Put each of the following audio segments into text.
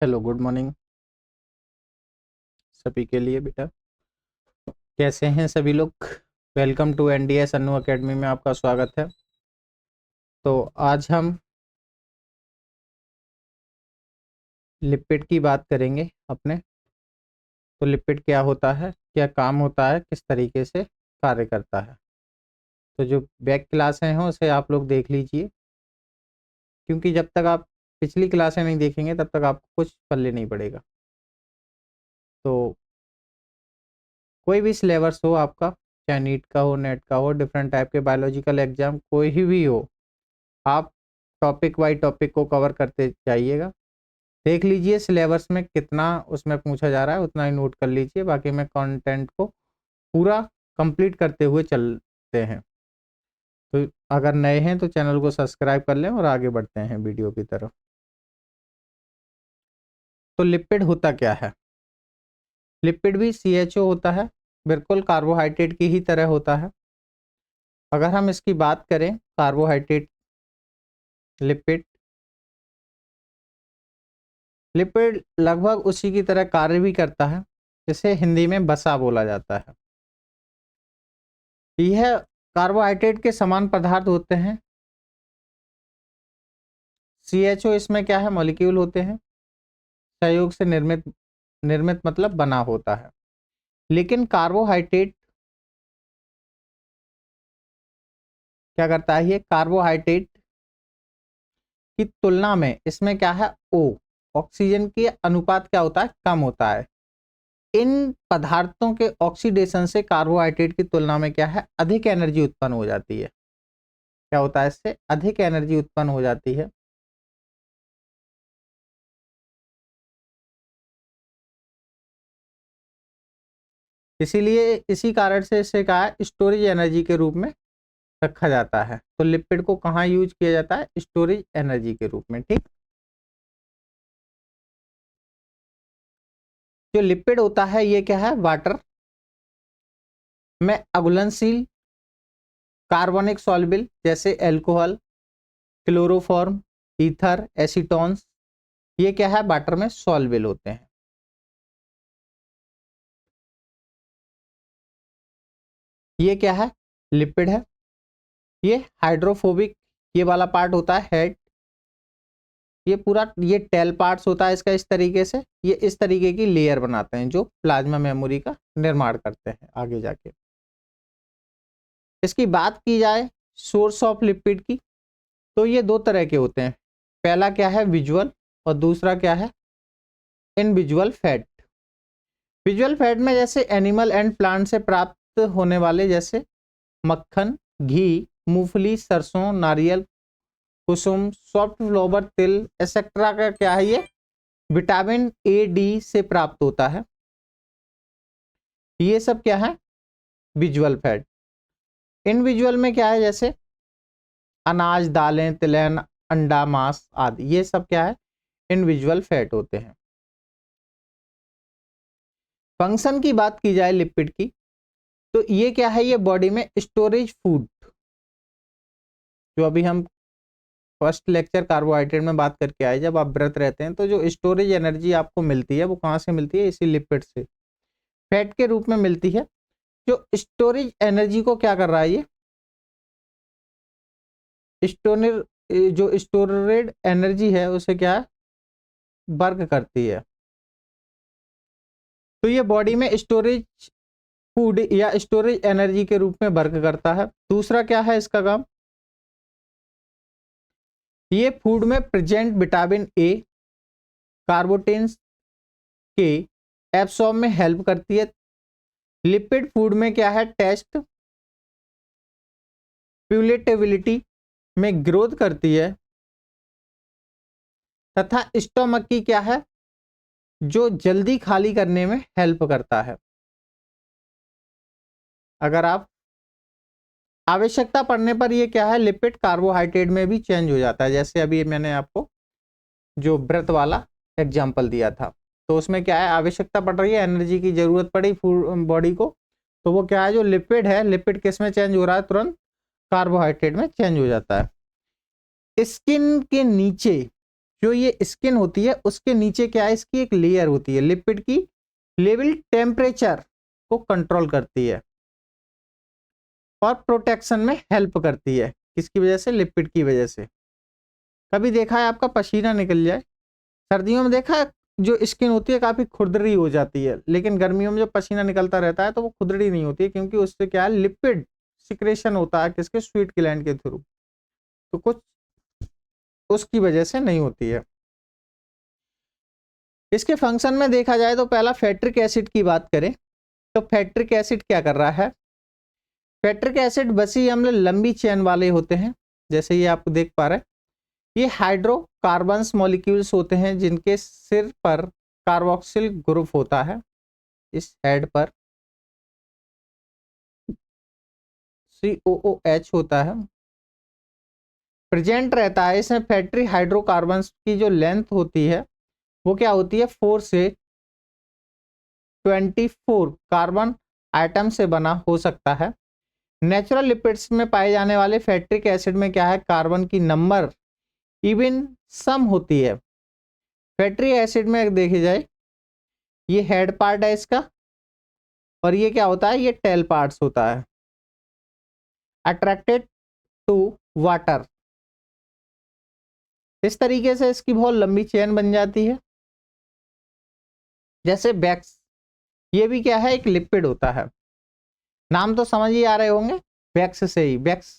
Hello, good morning सभी के लिए। बेटा कैसे हैं सभी लोग? Welcome to NDS Annu academy में आपका स्वागत है। तो आज हम लिपिड की बात करेंगे अपने। तो लिपिड क्या होता है, क्या काम होता है, किस तरीके से कार्य करता है। तो जो बैक क्लासें हैं उसे आप लोग देख लीजिए, क्योंकि जब तक आप पिछली क्लासें नहीं देखेंगे तब तक आपको कुछ पल्ले नहीं पड़ेगा। तो कोई भी सिलेबस हो आपका, चाहे नीट का हो, नेट का हो, डिफरेंट टाइप के बायोलॉजिकल एग्जाम कोई भी हो, आप टॉपिक वाइज टॉपिक को कवर करते जाइएगा। देख लीजिए सिलेबस में कितना उसमें पूछा जा रहा है, उतना ही नोट कर लीजिए। बाकी मैं कंटेंट को पूरा कंप्लीट करते हुए चलते हैं। तो अगर नए हैं तो चैनल को सब्सक्राइब कर लें और आगे बढ़ते हैं वीडियो की तरफ। तो लिपिड होता क्या है? लिपिड भी CHO होता है, बिल्कुल कार्बोहाइड्रेट की ही तरह होता है। अगर हम इसकी बात करें, कार्बोहाइड्रेट, लिपिड लिपिड लगभग उसी की तरह कार्य भी करता है, जिसे हिंदी में वसा बोला जाता है। यह कार्बोहाइड्रेट के समान पदार्थ होते हैं। CHO इसमें क्या है, मॉलिक्यूल होते हैं, सहयोग से निर्मित निर्मित मतलब बना होता है। लेकिन कार्बोहाइड्रेट क्या करता है, ये कार्बोहाइड्रेट की तुलना में इसमें क्या है, O ऑक्सीजन के अनुपात क्या होता है, कम होता है। इन पदार्थों के ऑक्सीडेशन से कार्बोहाइड्रेट की तुलना में क्या है, अधिक एनर्जी उत्पन्न हो जाती है। क्या होता है, इससे अधिक एनर्जी उत्पन्न हो जाती है। इसीलिए इसी कारण से इसे कहा है स्टोरेज एनर्जी के रूप में रखा जाता है। तो लिपिड को कहाँ यूज किया जाता है, स्टोरेज एनर्जी के रूप में। ठीक, जो लिपिड होता है ये क्या है, वाटर में अघुलनशील कार्बनिक सॉल्युबल, जैसे एल्कोहल, क्लोरोफॉर्म, ईथर, एसीटोन्स, ये क्या है, वाटर में सॉल्युबल होते हैं। ये क्या है, लिपिड है। ये हाइड्रोफोबिक, ये वाला पार्ट होता है हेड, ये पूरा ये टेल पार्ट्स होता है इसका। इस तरीके से ये इस तरीके की लेयर बनाते हैं जो प्लाज्मा मेमोरी का निर्माण करते हैं आगे जाके। इसकी बात की जाए सोर्स ऑफ लिपिड की, तो ये दो तरह के होते हैं। पहला क्या है, विजुअल, और दूसरा क्या है, इनविजुअल फैट। विजुअल फैट में जैसे एनिमल एंड प्लांट से प्राप्त होने वाले, जैसे मक्खन, घी, मूंगफली, सरसों, नारियल, कुसुम, सॉफ्ट फ्लावर, तिल एक्सेट्रा का क्या है, ये विटामिन A, D से प्राप्त होता है। ये सब क्या है, विजुअल फैट। इनविजुअल में क्या है, जैसे अनाज, दालें, तिलहन, अंडा, मांस आदि, ये सब क्या है, इनविजुअल फैट होते हैं। फंक्शन की बात की जाए लिपिड की, तो ये क्या है, ये बॉडी में स्टोरेज फूड, जो अभी हम फर्स्ट लेक्चर कार्बोहाइड्रेट में बात करके आए, जब आप व्रत रहते हैं तो जो स्टोरेज एनर्जी आपको मिलती है वो कहाँ से मिलती है, इसी लिपिड से, फैट के रूप में मिलती है। जो स्टोरेज एनर्जी को क्या कर रहा है, ये स्टोनर जो स्टोरेड एनर्जी है उसे क्या वर्क करती है। तो ये बॉडी में स्टोरेज फूड या स्टोरेज एनर्जी के रूप में वर्क करता है। दूसरा क्या है इसका काम, ये फूड में प्रेजेंट विटामिन A, कार्बोटेन्स के एब्सॉर्ब में हेल्प करती है। लिपिड फूड में क्या है, टेस्ट प्यूलेटेबिलिटी में ग्रोथ करती है, तथा स्टोमक की क्या है, जो जल्दी खाली करने में हेल्प करता है। अगर आप आवश्यकता पड़ने पर ये क्या है, लिपिड कार्बोहाइड्रेट में भी चेंज हो जाता है। जैसे अभी मैंने आपको जो व्रत वाला एग्जांपल दिया था, तो उसमें क्या है, आवश्यकता पड़ रही है, एनर्जी की जरूरत पड़ी बॉडी को, तो वो क्या है, जो लिपिड है, लिपिड किस में चेंज हो रहा है, तुरंत कार्बोहाइड्रेट में चेंज हो जाता है। स्किन के नीचे जो ये स्किन होती है उसके नीचे क्या है, इसकी एक लेयर होती है, लिपिड की लेवल टेम्परेचर को कंट्रोल करती है और प्रोटेक्शन में हेल्प करती है। किसकी वजह से? लिपिड की वजह से। कभी देखा है आपका पसीना निकल जाए, सर्दियों में देखा है जो स्किन होती है काफी खुरदरी हो जाती है, लेकिन गर्मियों में जब पसीना निकलता रहता है तो वो खुरदरी नहीं होती है, क्योंकि उससे क्या है, लिपिड सिक्रेशन होता है किसके? स्वीट ग्लैंड के थ्रू। तो कुछ उसकी वजह से नहीं होती है। इसके फंक्शन में देखा जाए तो पहला फैक्ट्रिक एसिड की बात करें तो फैक्ट्रिक एसिड क्या कर रहा है? फैक्ट्रिक एसिड वसी अम्ल लंबी चेन वाले होते हैं, जैसे ये आप देख पा रहे हैं। ये हाइड्रोकार्बन्स मॉलिक्यूल्स होते हैं जिनके सिर पर कार्बोक्सिल ग्रुप होता है, इस हेड पर COOH होता है, प्रेजेंट रहता है। इसमें फैक्ट्री हाइड्रोकार्बन्स की जो लेंथ होती है वो क्या होती है? 4 से 24 कार्बन आइटम से बना हो सकता है। नेचुरल लिपिड्स में पाए जाने वाले फैक्ट्रिक एसिड में क्या है, कार्बन की नंबर इवन सम होती है। फैक्ट्रिक एसिड में देखी जाए ये हेड पार्ट है इसका, और ये क्या होता है, ये टेल पार्ट्स होता है। अट्रैक्टेड टू वाटर, इस तरीके से इसकी बहुत लंबी चेन बन जाती है। जैसे बैक्स, ये भी क्या है, एक लिपिड होता है। नाम तो समझ ही आ रहे होंगे, बैक्स से ही। बैक्स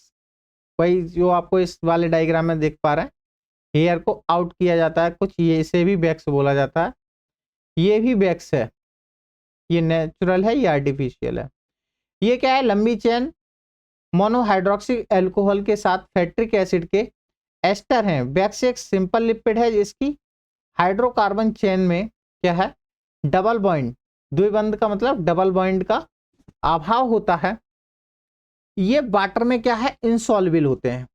वही जो आपको इस वाले डायग्राम में देख पा रहे हैं, हेयर को आउट किया जाता है कुछ, ये इसे भी बैक्स बोला जाता है। ये भी बैक्स है, ये नेचुरल है, ये आर्टिफिशियल है। ये क्या है, लंबी चेन मोनोहाइड्रोक्सी एल्कोहल के साथ फैक्ट्रिक एसिड के एस्टर हैं। बैक्स एक सिंपल लिपिड है जिसकी हाइड्रोकार्बन चेन में क्या है, डबल बॉन्ड, द्विबंध का मतलब डबल बॉन्ड का अभाव होता है। ये वाटर में क्या है, इनसॉल्युबल होते हैं।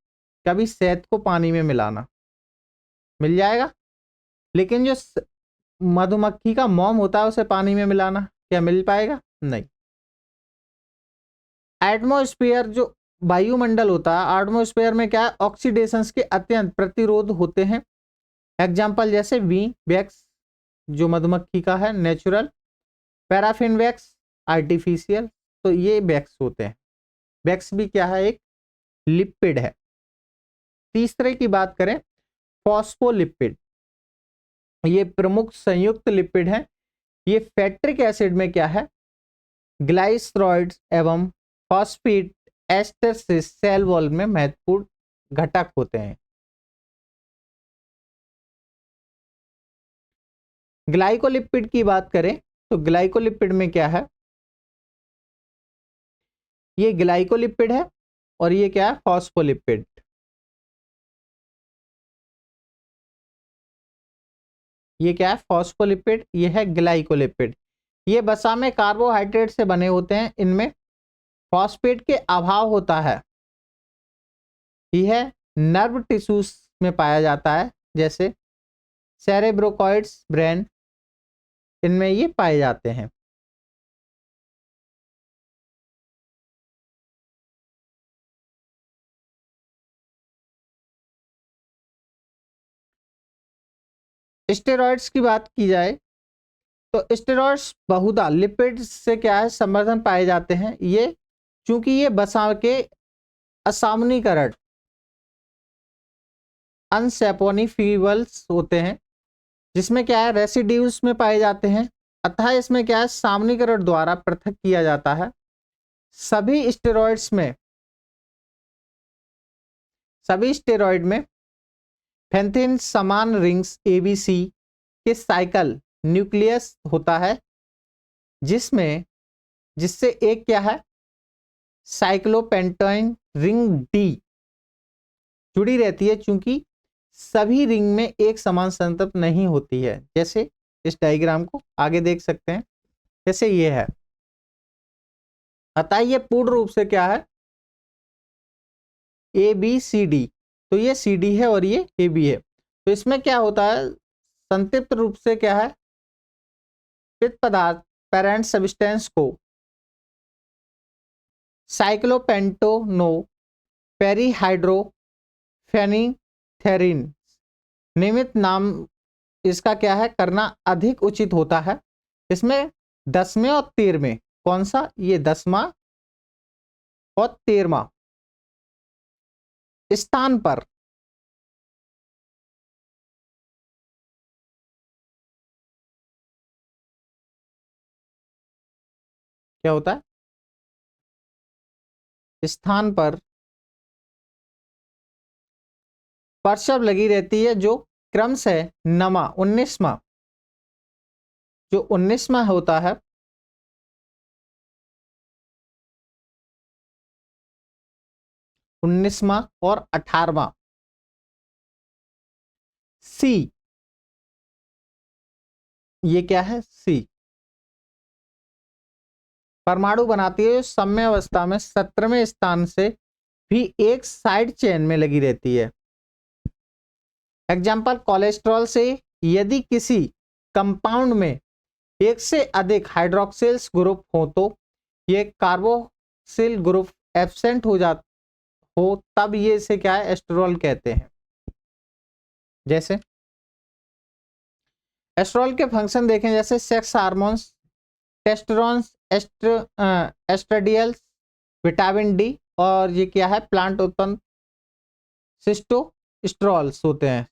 कभी शहद को पानी में मिलाना, मिल जाएगा, लेकिन जो मधुमक्खी का मोम होता है उसे पानी में मिलाना, क्या मिल पाएगा? नहीं। एटमॉस्फेयर जो वायुमंडल होता है, एटमॉस्फेयर में क्या है, ऑक्सीडेशंस के अत्यंत प्रतिरोध होते हैं। एग्जाम्पल जैसे वी वैक्स जो मधुमक्खी का है नेचुरल, पैराफिन वैक्स आर्टिफिशियल, तो ये वैक्स होते हैं। वैक्स भी क्या है, एक लिपिड है। तीसरे की बात करें, फॉस्फोलिपिड, ये प्रमुख संयुक्त लिपिड है। ये फैक्ट्रिक एसिड में क्या है, ग्लाइसरॉइड्स एवं फॉस्फेट एस्टर से सेल वॉल में महत्वपूर्ण घटक होते हैं। ग्लाइकोलिपिड की बात करें तो ग्लाइकोलिपिड में क्या है, ये ग्लाइकोलिपिड है, और ये क्या है, फॉस्फोलिपिड। ये क्या है, फॉस्फोलिपिड, ये है ग्लाइकोलिपिड। ये वसा में कार्बोहाइड्रेट से बने होते हैं, इनमें फॉस्फेट के अभाव होता है। यह नर्व टिश्यूज में पाया जाता है, जैसे सेरेब्रोकॉइड्स, ब्रेन, इनमें ये पाए जाते हैं। स्टेरॉइड्स की बात की जाए तो स्टेरॉइड्स बहुधा लिपिड से क्या है, संवर्धन पाए जाते हैं। ये चूंकि ये वसा के असामनीकरण अनसेपोनिफिबल्स होते हैं, जिसमें क्या है, रेसिड्यूज में पाए जाते हैं, अतः इसमें क्या है, सामनीकरण द्वारा पृथक किया जाता है। सभी स्टेरॉइड में फेंथिन समान रिंग्स ABC के साइकिल न्यूक्लियस होता है, जिससे एक क्या है, साइक्लोपेंटाइन रिंग D जुड़ी रहती है, चूंकि सभी रिंग में एक समान संतृप्त नहीं होती है। जैसे इस डायग्राम को आगे देख सकते हैं, जैसे ये है। अतः ये पूर्ण रूप से क्या है, ABCD, तो ये CD है और ये AB है। तो इसमें क्या होता है, संतृप्त रूप से क्या है, पित्त पदार्थ पेरेंट सब्सटेंस को साइक्लोपेंटोनो पेरीहाइड्रो फेनिथेरिन नियमित नाम इसका क्या है, करना अधिक उचित होता है। इसमें 10वें और 13वें, कौन सा, ये 10वां और 13वां स्थान पर क्या होता है, स्थान पर परशब लगी रहती है, जो क्रम से नमा 19वां, जो 19वां होता है, और 18वां सी, ये क्या है, सी परमाणु बनाती है, सम्य अवस्था में 17वें स्थान से भी एक साइड चेन में लगी रहती है। एग्जाम्पल, कोलेस्ट्रॉल से यदि किसी कंपाउंड में एक से अधिक हाइड्रोक्सिल्स ग्रुप हो तो ये कार्बोक्सिल ग्रुप एब्सेंट हो जाता हो, तब ये इसे क्या है, एस्टेरॉल कहते हैं। जैसे एस्टेरॉल के फंक्शन देखें, जैसे sex hormones, testosterone, estradiols, vitamin D, और ये क्या है, प्लांट उत्पन्न सिस्टोस्टेरॉल्स होते हैं।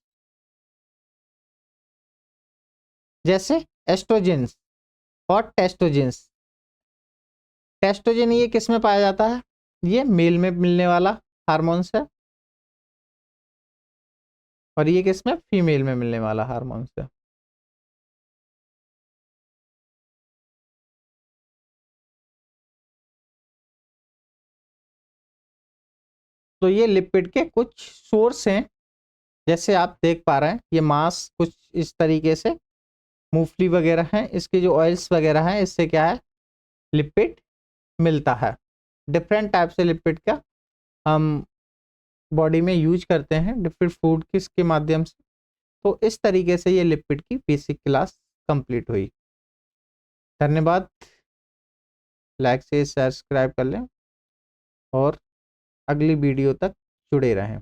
जैसे एस्ट्रोजेंस और टेस्टोजेंस। टेस्टोजेन ये किस में पाया जाता है, ये मेल में मिलने वाला हार्मोन्स है, और ये किस में, फीमेल में मिलने वाला हार्मोन्स है। तो ये लिपिड के कुछ सोर्स हैं, जैसे आप देख पा रहे हैं, ये मांस कुछ इस तरीके से, मूंगफली वगैरह हैं, इसके जो ऑयल्स वगैरह हैं, इससे क्या है, लिपिड मिलता है। डिफरेंट टाइप से लिपिड का हम बॉडी में यूज करते हैं, डिफरेंट फूड किसके माध्यम से। तो इस तरीके से ये लिपिड की बेसिक क्लास कंप्लीट हुई। धन्यवाद। लाइक से सब्सक्राइब कर लें और अगली वीडियो तक जुड़े रहें।